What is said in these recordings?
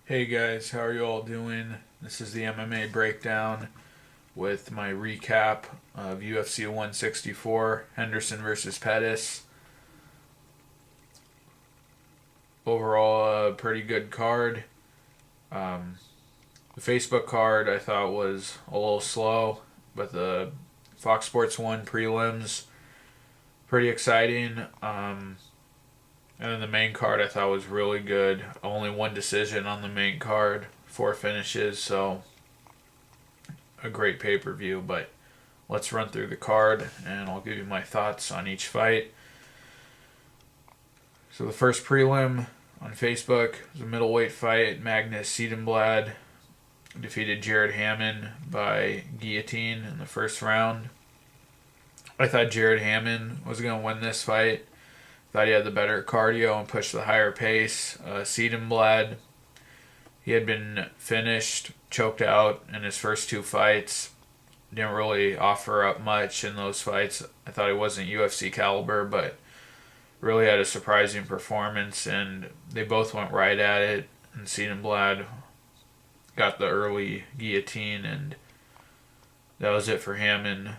Hey guys, how are you all doing? This is the MMA breakdown with my recap of UFC 164, Henderson versus Pettis. Overall, a pretty good card. Um, the Facebook card I thought was a little slow, but the Fox Sports 1 prelims, pretty exciting. And then the main card I thought was really good. Only one decision on the main card, four finishes, so a great pay per view. But let's run through the card and I'll give you my thoughts on each fight. So the first prelim on Facebook was a middleweight fight. Magnus Edenblad defeated Jared Hamman by guillotine in the first round. I thought Jared Hamman was going to win this fight. Thought he had the better cardio and pushed the higher pace. Edenblad, he had been finished, choked out in his first two fights. Didn't really offer up much in those fights. I thought he wasn't UFC caliber, but really had a surprising performance, and they both went right at it. And Edenblad got the early guillotine, and that was it for Hamman.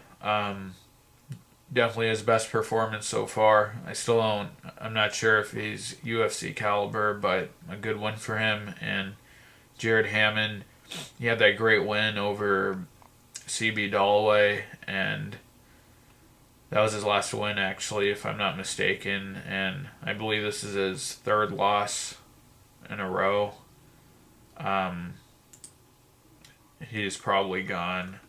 Definitely his best performance so far. I'm not sure if he's UFC caliber, but a good one for him. And Jared Hamman, he had that great win over CB Dalloway, and that was his last win, actually, if I'm not mistaken. And I believe this is his third loss in a row. He's probably gone.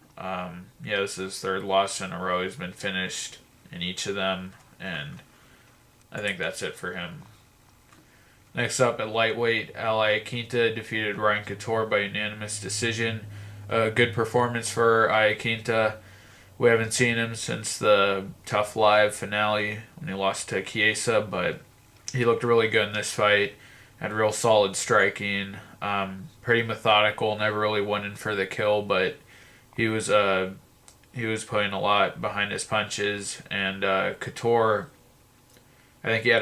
This is his third loss in a row. He's been finished in each of them, and I think that's it for him. Next up at lightweight, Ali Quinta defeated Ryan Couture by unanimous decision. A good performance for Iaquinta. We haven't seen him since the Tough Live finale when he lost to Chiesa, but he looked really good in this fight. Had real solid striking. Pretty methodical. Never really went in for the kill, but he was putting a lot behind his punches. And Couture, I think he had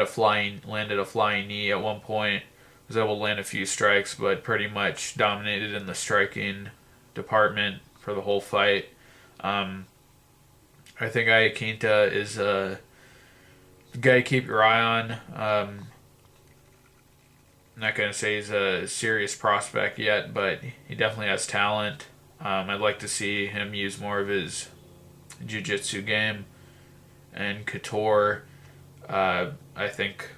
landed a flying knee at one point. Was able to land a few strikes, but pretty much dominated in the striking department for the whole fight. I think Iaquinta is a guy to keep your eye on. I'm not going to say he's a serious prospect yet, but he definitely has talent. I'd like to see him use more of his jiu-jitsu game. And Couture, I think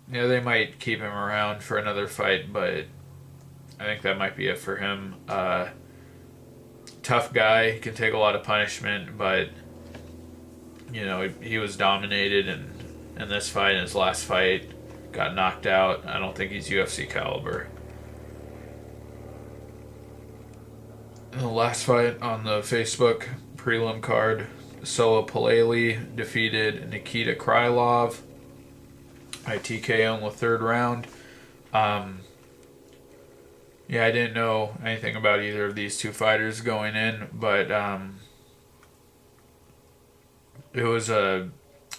they might keep him around for another fight, but I think that might be it for him. Tough guy, can take a lot of punishment, but he was dominated in this fight. In his last fight, got knocked out. I don't think he's UFC caliber. In the last fight on the Facebook prelim card, Solo Paleli defeated Nikita Krylov by TKO in the third round. I didn't know anything about either of these two fighters going in, but it was a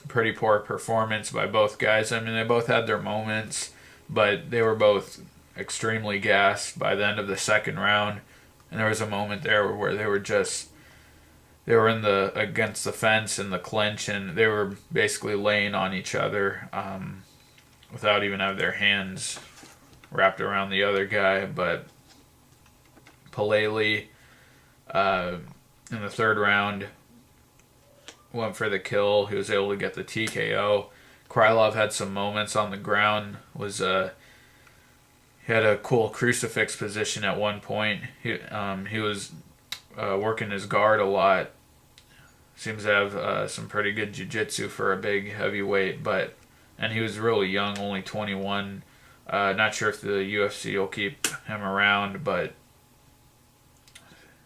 pretty poor performance by both guys. I mean, they both had their moments, but they were both extremely gassed by the end of the second round. And there was a moment there where they were in the against the fence in the clinch, and they were basically laying on each other without even having their hands wrapped around the other guy. But Paleli in the third round went for the kill. He was able to get the TKO. Krylov had some moments on the ground. He had a cool crucifix position at one point. He was working his guard a lot. Seems to have some pretty good jiu-jitsu for a big heavyweight, and he was really young, only 21. Not sure if the UFC will keep him around, but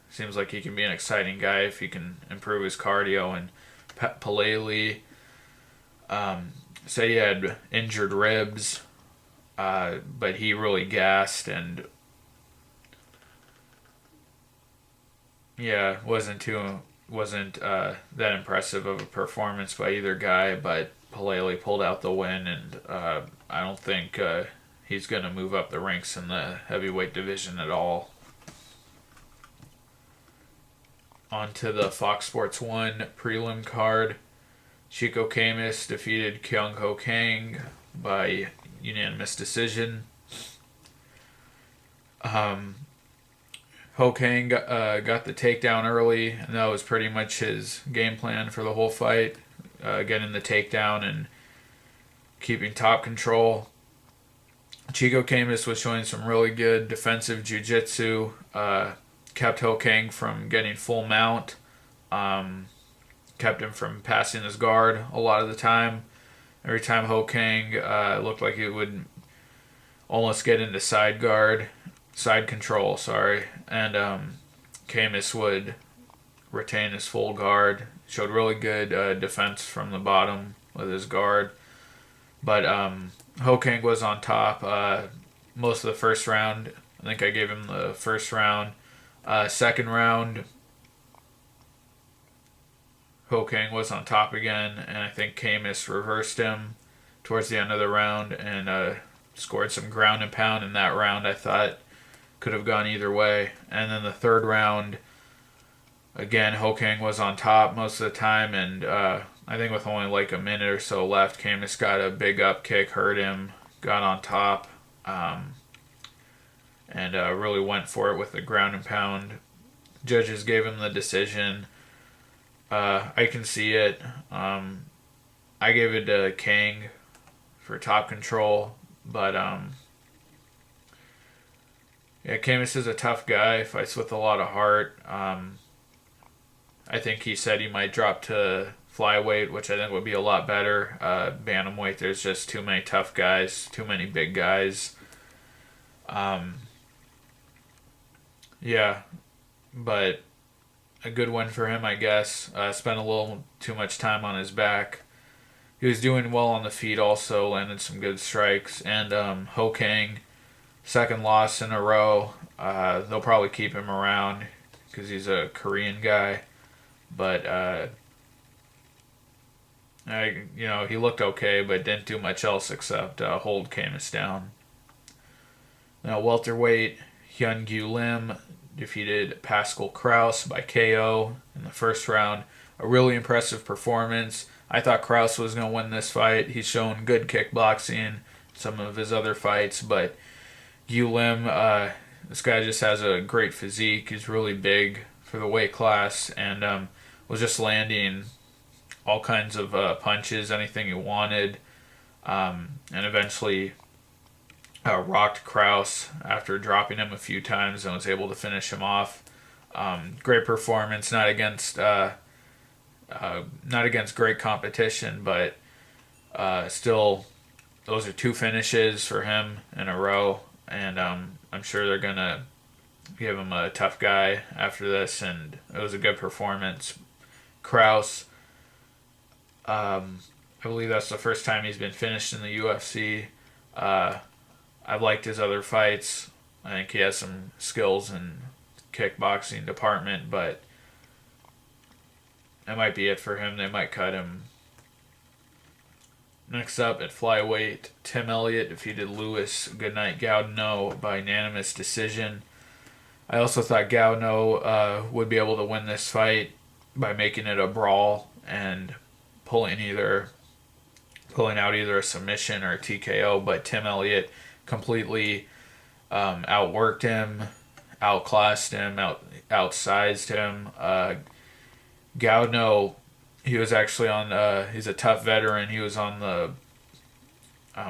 seems like he can be an exciting guy if he can improve his cardio. And Paleli said he had injured ribs, but he really gassed, and wasn't that impressive of a performance by either guy. But Paleli pulled out the win, and I don't think he's going to move up the ranks in the heavyweight division at all. On to the Fox Sports 1 prelim card. Chico Camus defeated Ho Kang by unanimous decision. Ho Kang got the takedown early, and that was pretty much his game plan for the whole fight. Getting the takedown and keeping top control. Chico Camus was showing some really good defensive jiu-jitsu. Kept Ho Kang from getting full mount. Kept him from passing his guard a lot of the time. Every time Ho Kang looked like he would almost get into side control, and Camus would retain his full guard. Showed really good defense from the bottom with his guard. But Ho Kang was on top most of the first round. I think I gave him the first round. Second round, Ho Kang was on top again, and I think Camus reversed him towards the end of the round and scored some ground and pound in that round. I thought could have gone either way. And then the third round, again, Ho Kang was on top most of the time, and I think with only like a minute or so left, Camus got a big up kick, hurt him, got on top, and really went for it with the ground and pound. Judges gave him the decision. I can see it. I gave it to Kang for top control, but yeah, Camus is a tough guy, fights with a lot of heart. I think he said he might drop to flyweight, which I think would be a lot better. Bantamweight, there's just too many tough guys, too many big guys. Yeah, but a good win for him, I guess. Spent a little too much time on his back. He was doing well on the feet also, landed some good strikes. And Ho Kang, second loss in a row. They'll probably keep him around because he's a Korean guy. But, he looked okay, but didn't do much else except hold Camus down. Now, welterweight, Hyun-Gyu Lim defeated Pascal Kraus by KO in the first round. A really impressive performance. I thought Kraus was going to win this fight. He's shown good kickboxing in some of his other fights, but Gyu Lim, this guy just has a great physique. He's really big for the weight class, and was just landing all kinds of punches, anything he wanted, and eventually rocked Kraus after dropping him a few times and was able to finish him off. Great performance, not against great competition, but still, those are two finishes for him in a row, and I'm sure they're gonna give him a tough guy after this, and it was a good performance. Kraus, I believe that's the first time he's been finished in the UFC. I've liked his other fights. I think he has some skills in kickboxing department, but that might be it for him. They might cut him. Next up at flyweight, Tim Elliott defeated Louis Goodnight Gaudino by unanimous decision. I also thought Gaudino would be able to win this fight by making it a brawl and pulling out either a submission or a TKO, but Tim Elliott completely outworked him, outclassed him, outsized him. Gaudino, he was actually on, he's a tough veteran. He was on the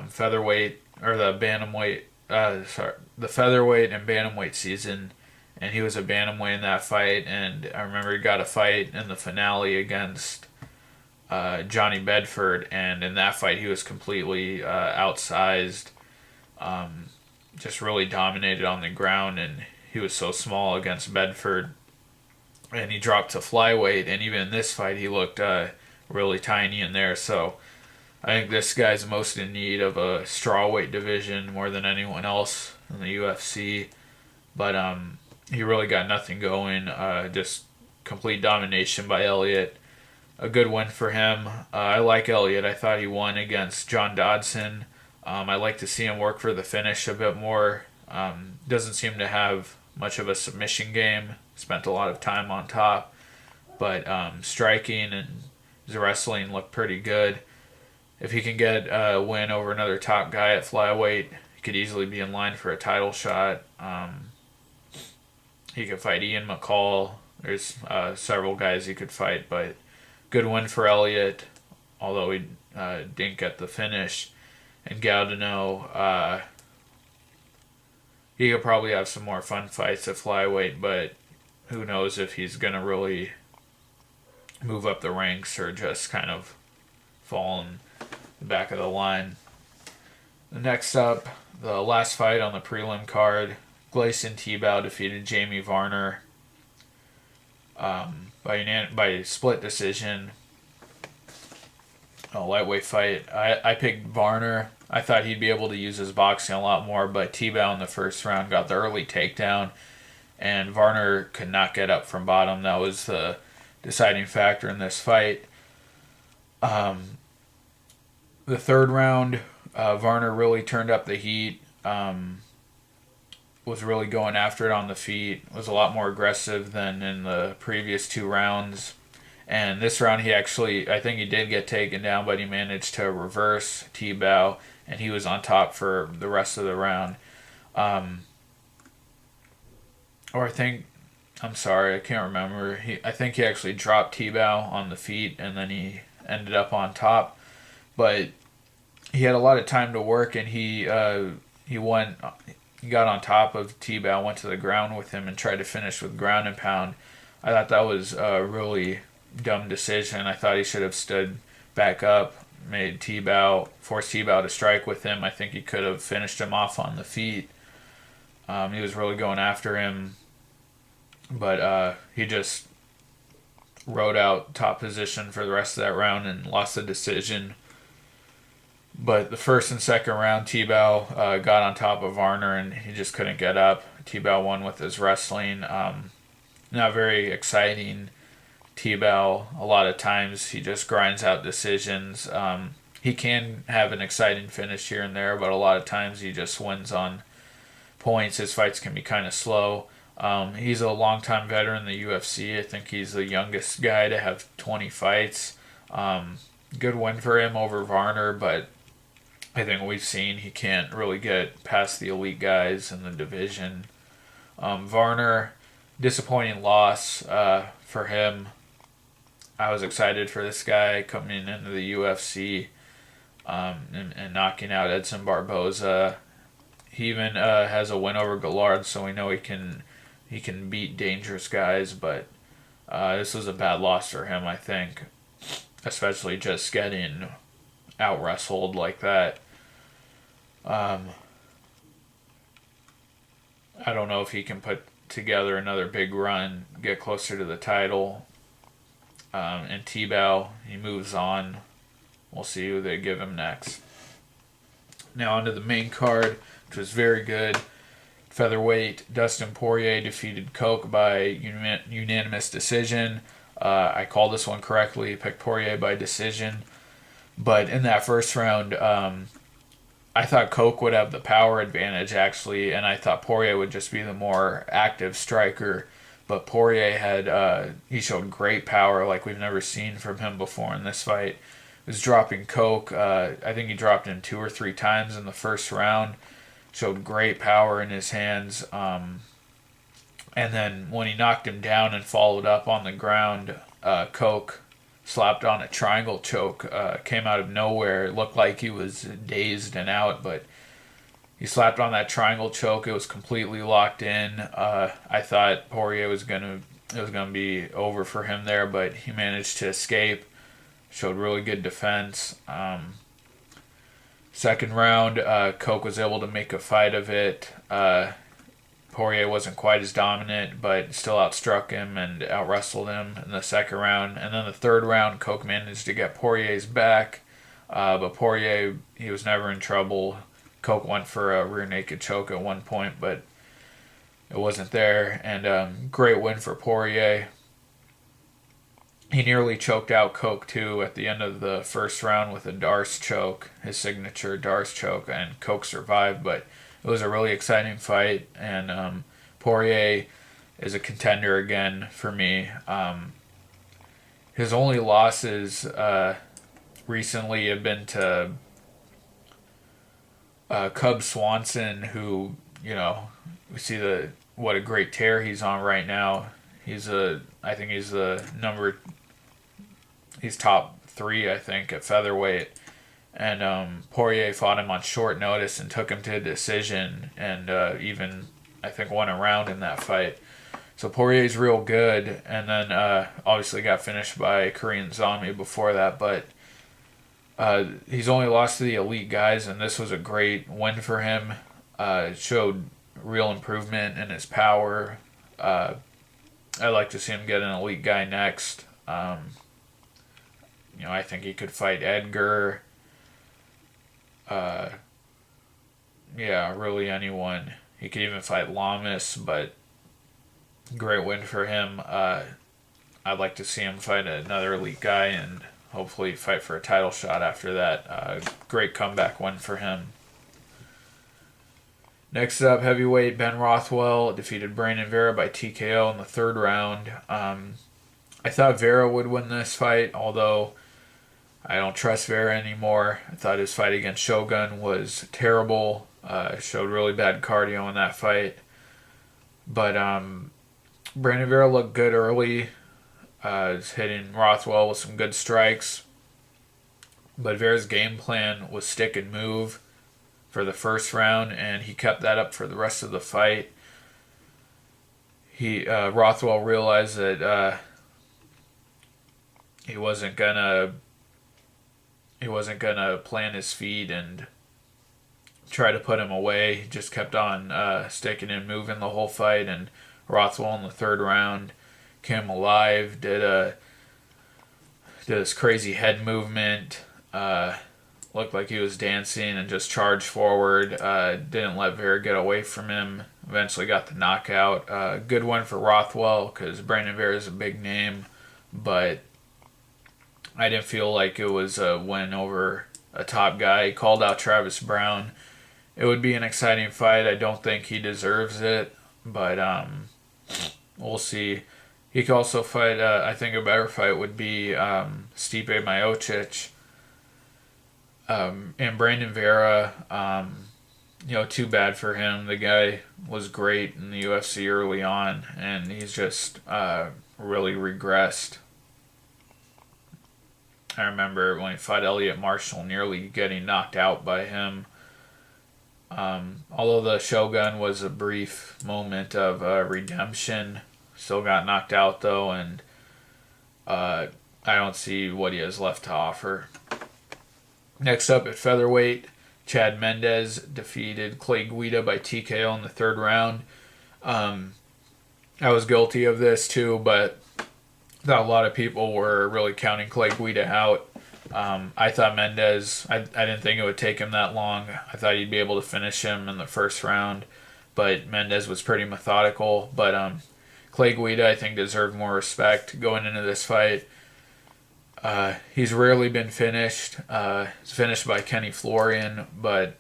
featherweight, or the bantamweight, the featherweight and bantamweight season, and he was a bantamweight in that fight, and I remember he got a fight in the finale against Johnny Bedford, and in that fight he was completely outsized, just really dominated on the ground, and he was so small against Bedford, and he dropped to flyweight, and even in this fight he looked really tiny in there. So I think this guy's most in need of a strawweight division more than anyone else in the UFC, but he really got nothing going, just complete domination by Elliott. A good win for him. I like Elliott. I thought he won against John Dodson. I like to see him work for the finish a bit more. Doesn't seem to have much of a submission game. Spent a lot of time on top, but striking and his wrestling looked pretty good. If he can get a win over another top guy at flyweight, he could easily be in line for a title shot. He could fight Ian McCall. There's several guys he could fight, but good win for Elliott, although he didn't get the finish. And Gaudino, he could probably have some more fun fights at flyweight, but who knows if he's going to really move up the ranks or just kind of fall in the back of the line. Next up, the last fight on the prelim card, Tbow defeated Jamie Varner by split decision. A lightweight fight. I picked Varner. I thought he'd be able to use his boxing a lot more, but Tbow in the first round got the early takedown, and Varner could not get up from bottom. That was the deciding factor in this fight. The third round, Varner really turned up the heat. Was really going after it on the feet. Was a lot more aggressive than in the previous 2 rounds. And this round, I think he did get taken down, but he managed to reverse Tbow, and he was on top for the rest of the round. I can't remember. I think he actually dropped Tbow on the feet, and then he ended up on top. But he had a lot of time to work, and he got on top of Tbow, went to the ground with him, and tried to finish with ground and pound. I thought that was really dumb decision. I thought he should have stood back up, forced Tbow to strike with him. I think he could have finished him off on the feet. He was really going after him, but he just rode out top position for the rest of that round and lost the decision. But the first and second round, Tbow got on top of Varner, and he just couldn't get up. Tbow won with his wrestling. Not very exciting. Tbow, a lot of times he just grinds out decisions. He can have an exciting finish here and there, but a lot of times he just wins on points. His fights can be kind of slow. He's a longtime veteran in the UFC. I think he's the youngest guy to have 20 fights. Good win for him over Varner, but I think we've seen he can't really get past the elite guys in the division. Varner, disappointing loss for him. I was excited for this guy coming into the UFC and knocking out Edson Barboza. He even has a win over Gallard, so we know he can beat dangerous guys, but this was a bad loss for him, I think, especially just getting out-wrestled like that. I don't know if he can put together another big run, get closer to the title. And Tbow, he moves on. We'll see who they give him next. Now onto the main card, which was very good. Featherweight, Dustin Poirier defeated Coke by unanimous decision. I called this one correctly, picked Poirier by decision. But in that first round, I thought Coke would have the power advantage, actually, and I thought Poirier would just be the more active striker. But Poirier he showed great power like we've never seen from him before in this fight. He was dropping Coke. I think he dropped him 2 or 3 times in the first round. Showed great power in his hands. And then when he knocked him down and followed up on the ground, Coke slapped on a triangle choke. Came out of nowhere. It looked like he was dazed and out, but he slapped on that triangle choke. It was completely locked in. I thought Poirier was gonna be over for him there, but he managed to escape. Showed really good defense. Second round, Coke was able to make a fight of it. Poirier wasn't quite as dominant, but still outstruck him and out-wrestled him in the second round. And then the third round, Coke managed to get Poirier's back, but Poirier, he was never in trouble. Coke went for a rear naked choke at one point, but it wasn't there. And great win for Poirier. He nearly choked out Coke too at the end of the first round with a Darce choke, his signature Darce choke, and Coke survived. But it was a really exciting fight, and Poirier is a contender again for me. His only losses recently have been to Cub Swanson, who, we see what a great tear he's on right now. I think he's he's top 3, I think, at featherweight. And Poirier fought him on short notice and took him to a decision, and even, I think, won a round in that fight. So Poirier's real good, and then obviously got finished by Korean Zombie before that, but he's only lost to the elite guys, and this was a great win for him. It showed real improvement in his power. I'd like to see him get an elite guy next. I think he could fight Edgar. Really anyone. He could even fight Lamas, but great win for him. I'd like to see him fight another elite guy and hopefully fight for a title shot after that. Great comeback win for him. Next up, heavyweight Ben Rothwell defeated Brandon Vera by TKO in the third round. I thought Vera would win this fight, although I don't trust Vera anymore. I thought his fight against Shogun was terrible. Showed really bad cardio in that fight. But Brandon Vera looked good early. Was hitting Rothwell with some good strikes. But Vera's game plan was stick and move for the first round, and he kept that up for the rest of the fight. Rothwell realized that he wasn't gonna plant his feet and try to put him away. He just kept on sticking and moving the whole fight, and Rothwell in the third round came alive, did this crazy head movement, looked like he was dancing and just charged forward, didn't let Vera get away from him, eventually got the knockout. Good one for Rothwell because Brandon Vera is a big name, but I didn't feel like it was a win over a top guy. He called out Travis Brown. It would be an exciting fight. I don't think he deserves it, but we'll see. He could also fight, I think a better fight would be Stipe Miocic. And Brandon Vera, too bad for him. The guy was great in the UFC early on, and he's just really regressed. I remember when he fought Elliot Marshall, nearly getting knocked out by him. Although the Shogun was a brief moment of redemption, still got knocked out though, and I don't see what he has left to offer. Next up at featherweight, Chad Mendez defeated Clay Guida by TKO in the third round. I was guilty of this too, but I thought a lot of people were really counting Clay Guida out. I thought Mendez, I didn't think it would take him that long. I thought he'd be able to finish him in the first round, but Mendez was pretty methodical. But Clay Guida, I think, deserved more respect going into this fight. He's rarely been finished. He's finished by Kenny Florian, but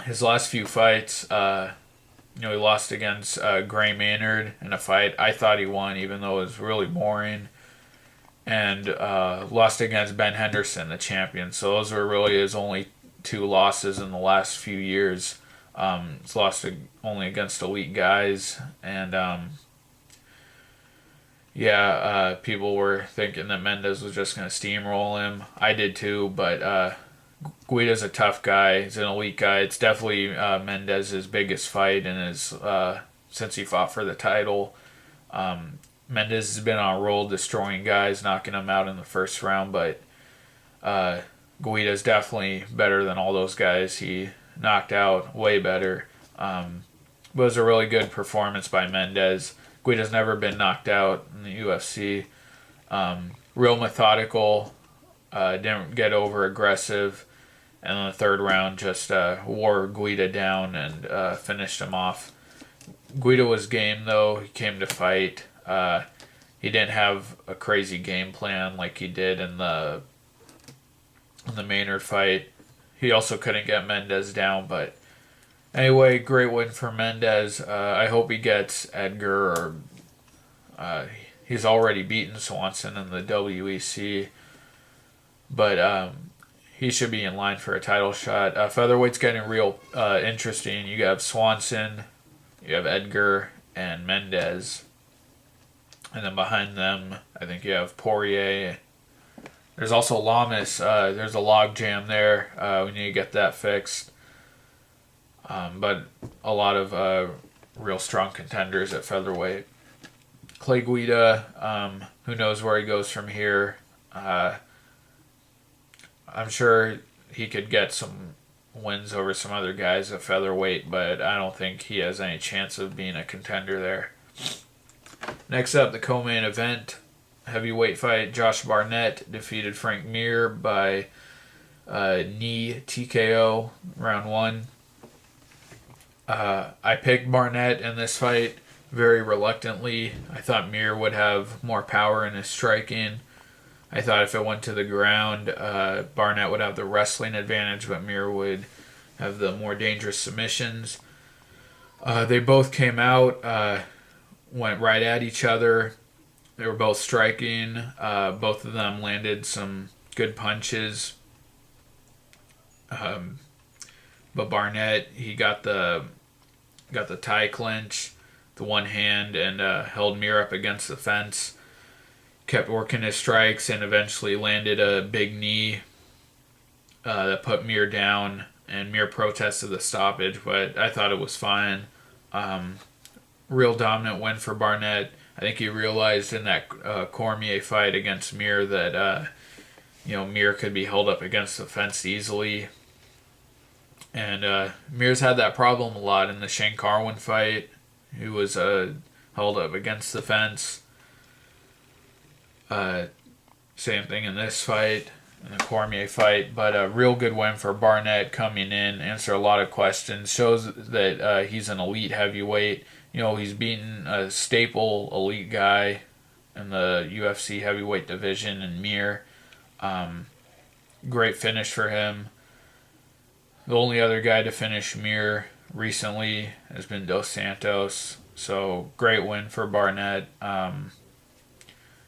his last few fights, he lost against Gray Maynard in a fight I thought he won, even though it was really boring, and lost against Ben Henderson, the champion. So those were really his only 2 losses in the last few years. He's lost only against elite guys, and people were thinking that Mendez was just going to steamroll him. I did too, but Guida's a tough guy. He's an elite guy. It's definitely Mendez's biggest fight since he fought for the title. Mendez has been on a roll destroying guys, knocking them out in the first round, but Guida's definitely better than all those guys he knocked out, way better. It was a really good performance by Mendez. Guida's never been knocked out in the UFC. Real methodical, didn't get over aggressive, and in the third round just wore Guida down and finished him off. Guida was game though. He came to fight. he didn't have a crazy game plan like he did in the Maynard fight. He also couldn't get Mendez down, but anyway, great win for Mendez. I hope he gets Edgar, or he's already beaten Swanson in the WEC, but he should be in line for a title shot. Featherweight's getting real interesting. You have Swanson, you have Edgar, and Mendez. And then behind them, I think you have Poirier. There's also Lamas. There's a log jam there. We need to get that fixed. But a lot of real strong contenders at featherweight. Clay Guida, who knows where he goes from here. I'm sure he could get some wins over some other guys at featherweight, but I don't think he has any chance of being a contender there. Next up, the co-main event. Heavyweight fight. Josh Barnett defeated Frank Mir by knee TKO round 1. I picked Barnett in this fight very reluctantly. I thought Mir would have more power in his striking. I thought if it went to the ground, Barnett would have the wrestling advantage, but Mir would have the more dangerous submissions. They both came out, went right at each other. They were both striking. Both of them landed some good punches. But Barnett, he got the tie clinch, the one hand, and held Mir up against the fence. Kept working his strikes and eventually landed a big knee that put Mir down. And Mir protested the stoppage, but I thought it was fine. Real dominant win for Barnett. I think he realized in that Cormier fight against Mir that Mir could be held up against the fence easily. And Mir's had that problem a lot in the Shane Carwin fight. He was held up against the fence. Same thing in this fight, in the Cormier fight. But a real good win for Barnett coming in, answer a lot of questions. Shows that he's an elite heavyweight. He's beaten a staple elite guy in the UFC heavyweight division in Mir. Great finish for him. The only other guy to finish Mir recently has been Dos Santos. So great win for Barnett.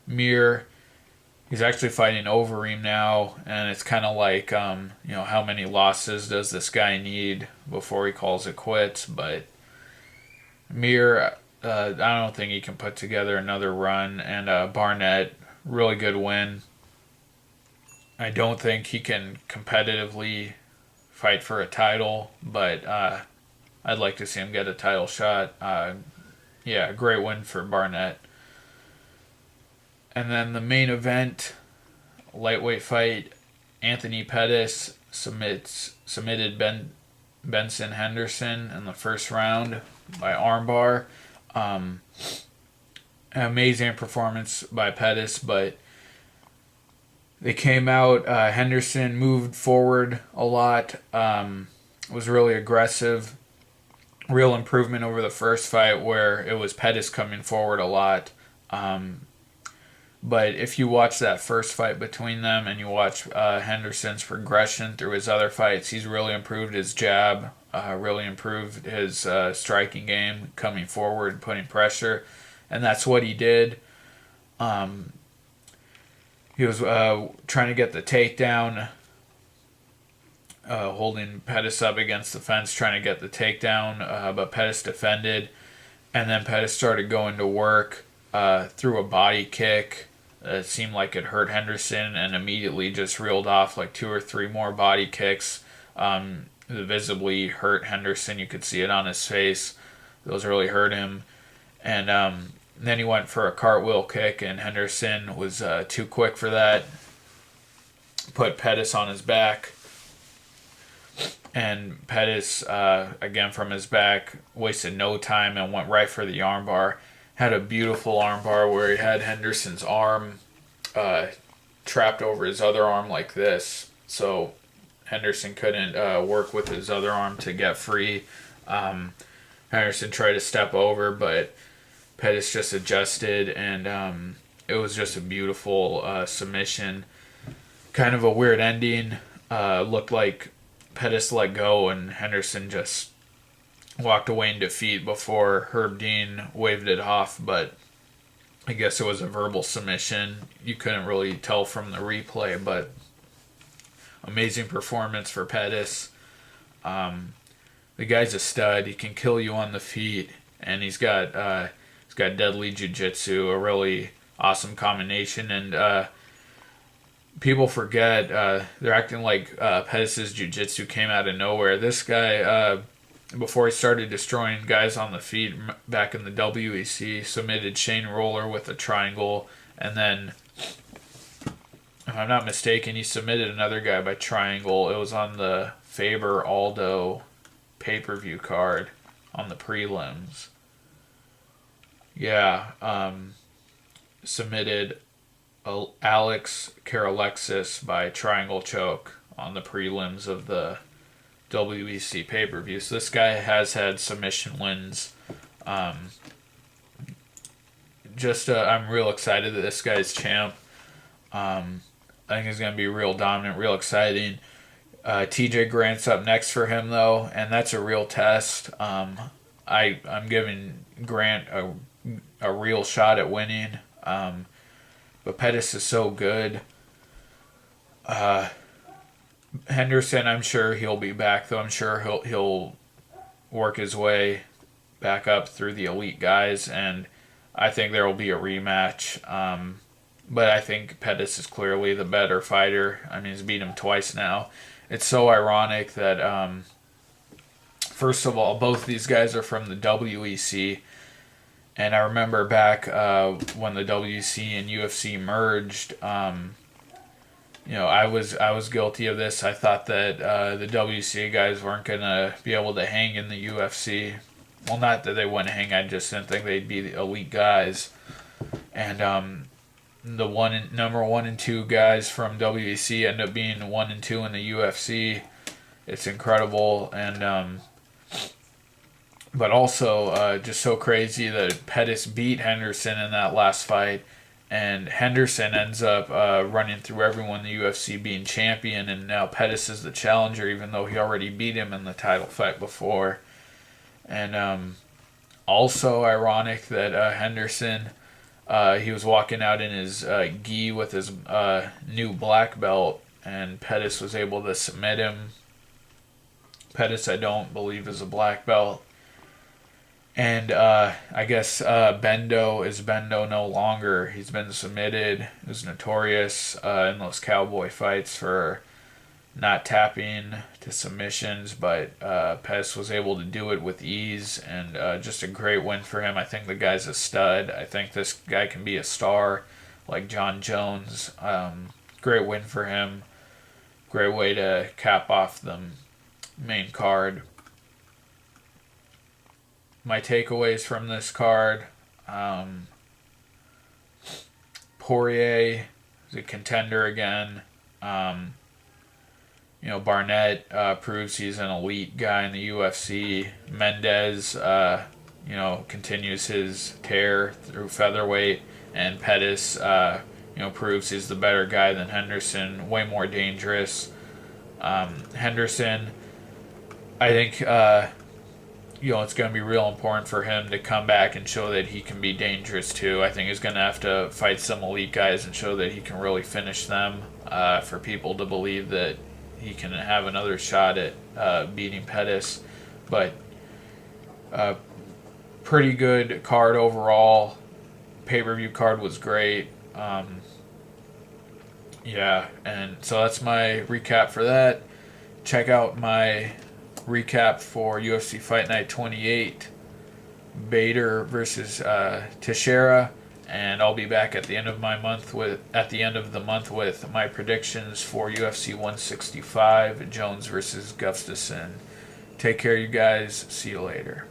Mir, he's actually fighting Overeem now, and it's kind of like, how many losses does this guy need before he calls it quits? But Mir, I don't think he can put together another run, and Barnett, really good win. I don't think he can competitively fight for a title, but I'd like to see him get a title shot. Great win for Barnett. And then the main event, lightweight fight, Anthony Pettis submitted Benson Henderson in the first round by armbar. Amazing performance by Pettis, but they came out. Henderson moved forward a lot, was really aggressive. Real improvement over the first fight where it was Pettis coming forward a lot. But if you watch that first fight between them and you watch Henderson's progression through his other fights, he's really improved his jab, really improved his striking game, coming forward, putting pressure, and that's what he did. He was trying to get the takedown, holding Pettis up against the fence, trying to get the takedown, but Pettis defended, and then Pettis started going to work, threw a body kick. It seemed like it hurt Henderson, and immediately just reeled off like 2 or 3 more body kicks. That visibly hurt Henderson. You could see it on his face. Those really hurt him. And then he went for a cartwheel kick, and Henderson was too quick for that. Put Pettis on his back. And Pettis, again from his back, wasted no time and went right for the armbar. Had a beautiful armbar where he had Henderson's arm trapped over his other arm like this. So Henderson couldn't work with his other arm to get free. Henderson tried to step over, but Pettis just adjusted, and it was just a beautiful submission. Kind of a weird ending. Looked like Pettis let go and Henderson just walked away in defeat before Herb Dean waved it off, but I guess it was a verbal submission. You couldn't really tell from the replay, but amazing performance for Pettis. The guy's a stud. He can kill you on the feet, and he's got deadly jiu-jitsu, a really awesome combination. And people forget, they're acting like Pettis' jiu-jitsu came out of nowhere. This guy, before he started destroying guys on the feet back in the WEC, submitted Shane Roller with a triangle, and then, if I'm not mistaken, he submitted another guy by triangle. It was on the Faber-Aldo pay-per-view card on the prelims. Yeah, submitted Alex Karalexis by triangle choke on the prelims of the WEC pay-per-view. So this guy has had submission wins. I'm real excited that this guy's champ. I think he's going to be real dominant, real exciting. TJ Grant's up next for him, though, and that's a real test. I'm giving Grant a real shot at winning. But Pettis is so good. Henderson, I'm sure he'll be back, though. I'm sure he'll work his way back up through the elite guys, and I think there will be a rematch. But I think Pettis is clearly the better fighter. I mean, he's beat him twice now. It's so ironic that, first of all, both these guys are from the WEC. And I remember back when the WEC and UFC merged, I was guilty of this. I thought that the WEC guys weren't going to be able to hang in the UFC. Well, not that they wouldn't hang, I just didn't think they'd be the elite guys. And the number 1 and 2 guys from WEC end up being 1 and 2 in the UFC. It's incredible, and but also just so crazy that Pettis beat Henderson in that last fight, and Henderson ends up running through everyone in the UFC being champion, and now Pettis is the challenger, even though he already beat him in the title fight before. And also ironic that Henderson, he was walking out in his gi with his new black belt, and Pettis was able to submit him. Pettis, I don't believe, is a black belt. And I guess Bendo is Bendo no longer. He's been submitted. He was notorious in those cowboy fights for not tapping to submissions, but Pettis was able to do it with ease, and just a great win for him. I think the guy's a stud. I think this guy can be a star like John Jones. Great win for him. Great way to cap off the main card. My takeaways from this card, Poirier is a contender again. Barnett proves he's an elite guy in the UFC. Mendez, continues his tear through featherweight, and Pettis, proves he's the better guy than Henderson, way more dangerous. Henderson, I think, it's going to be real important for him to come back and show that he can be dangerous too. I think he's going to have to fight some elite guys and show that he can really finish them for people to believe that he can have another shot at beating Pettis. But pretty good card overall. Pay-per-view card was great. And so that's my recap for that. Check out my recap for UFC Fight Night 28, Bader versus Teixeira, and I'll be back at the end of the month with my predictions for UFC 165, Jones versus Gustafsson. Take care, you guys. See you later.